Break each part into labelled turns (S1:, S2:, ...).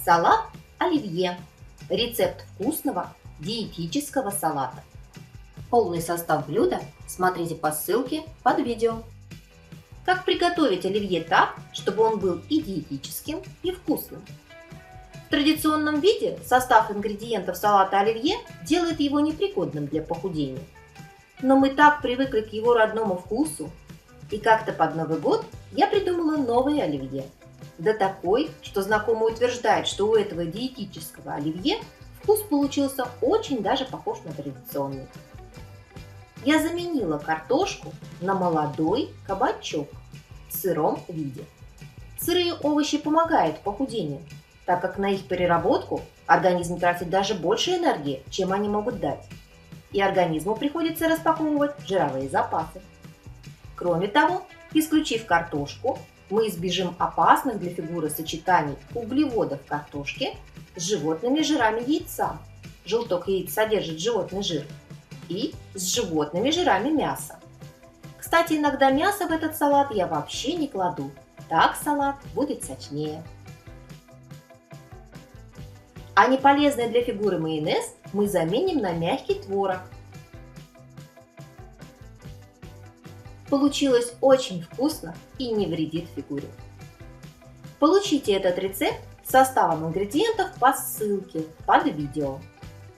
S1: Салат оливье. Рецепт вкусного диетического салата. Полный состав блюда смотрите по ссылке под видео. Как приготовить оливье так, чтобы он был и диетическим, и вкусным? В традиционном виде состав ингредиентов салата оливье делает его непригодным для похудения. Но мы так привыкли к его родному вкусу, и как-то под Новый год я придумала новое оливье. Да такой, что знакомый утверждает, что у этого диетического оливье вкус получился очень даже похож на традиционный. Я заменила картошку на молодой кабачок в сыром виде. Сырые овощи помогают похудению, так как на их переработку организм тратит даже больше энергии, чем они могут дать. И организму приходится распаковывать жировые запасы. Кроме того, исключив картошку, мы избежим опасных для фигуры сочетаний углеводов картошки с животными жирами яйца. Желток яиц содержит животный жир. И с животными жирами мяса. Кстати, иногда мясо в этот салат я вообще не кладу. Так салат будет сочнее. А неполезный для фигуры майонез мы заменим на мягкий творог. Получилось очень вкусно и не вредит фигуре. Получите этот рецепт с составом ингредиентов по ссылке под видео.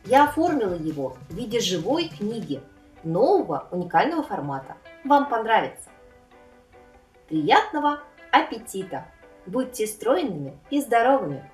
S1: Я оформила его в виде живой книги нового уникального формата. Вам понравится! Приятного аппетита! Будьте стройными и здоровыми!